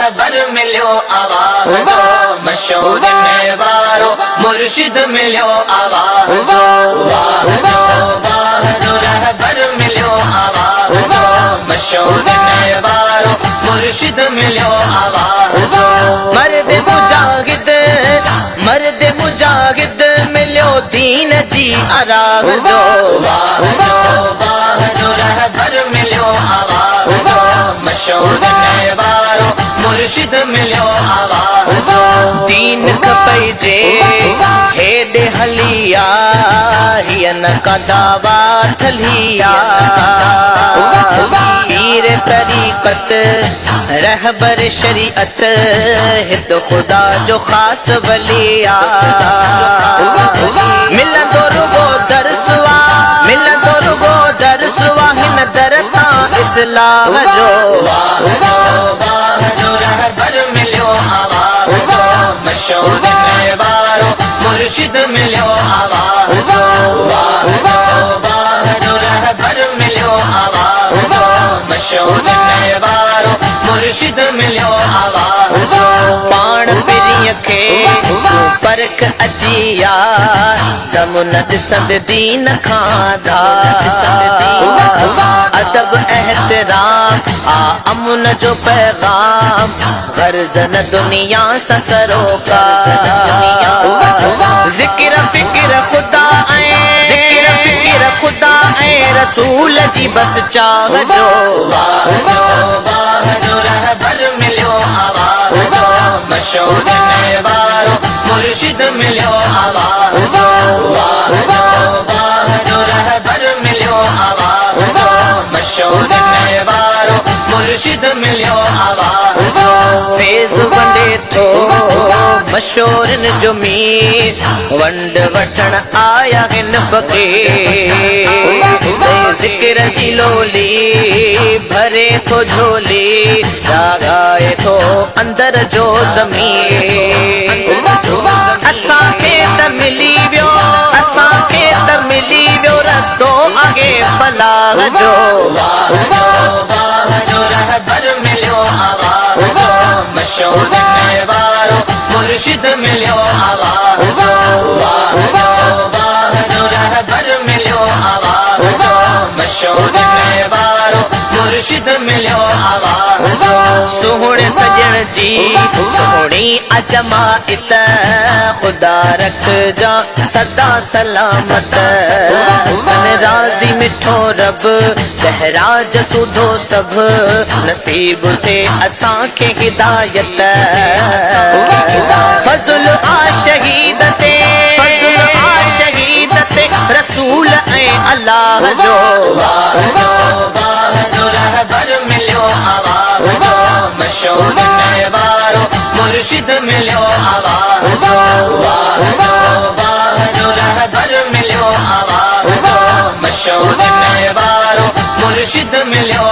रहबर मिलियो आवाज़ जो मशोरी में वारो मुर्शिद मिलियो आवाज़ जो वाह जो रहबर मिलियो आवाज़ जो मशोरी में वारो मुर्शिद मिलियो आवाज़ जो मर्द मुजाहिद मिलियो दीन जी आराग जो वाह जो रहबर मिलियो आवाज़ जो मशोरी में वारो मुर्शिद मिलियो आवाज़ जो दीन खपई जे हेॾे हलिया हिय न का दावा ठलिया पीर तरीक़त रहबर शरीअत हित ख़ुदा जो ख़ासि वलिया मिलंदो रुगो दरसवा हिन दर तां इस्लाह जो जो रहबर मिलियो आवाज़ जो मशोरी में वारो मुर्शिद मिलियो आवाज़ जो जो रहबर मिलियो आवाज़ जो मशोरी में वारो मुर्शिद मिलियो आवाज़ जो पाण पिरीअ खे परख अची या दम न ॾिसंद दीन खां अदब एहतराम आ अमुन जो पैगाम गर्ज न दुनिया सां सरोकार ज़िक्र फ़िक्र ख़ुदा ऐं रसूल जी बस चाह जो जो रहबर मिलियो आवाज़ जो मशोरी में वारो मुर्शिद मिलियो आवाज़ जो जो रहबर मिलियो आवाज़ जो मशोरी में वारो मुर्शिद मिलियो आवाज़ जो फेज़ वंडे थो मशोरन जो मीर वंड वठण आया हिन फ़क़ीर ज़िक्र जी लोली भरे थो झोली जागाए थो अंदर जो ज़मीर असांखे त मिली वियो रस्तो आगे फलाह जो जो रहबर मिलियो आवाज़ जो मशोरी में वारो मुर्शिद मिलियो आवाज़ जो जो रहबर मिलियो आवाज़ जो मशोरी में वारो मुर्शिद मिलियो आवाज़ जो सोहणे सजण जी सोहणी अजमाइत ख़ुदा रखजा सदा सलामत मन राज़ी मिठो रब बहराज सुधो सभ नसीब थे असांखे हिदायत फज़ल आ शहीद ते रसूल ऐं अल्लाह जो जो रहबर मिलियो आवाज़ जो मशोरी में वारो मुर्शिद मिलियो आवाज़ जो जो रहबर मिलियो आवाज़ जो मशोरी में वारो मुर्शिद मिलियो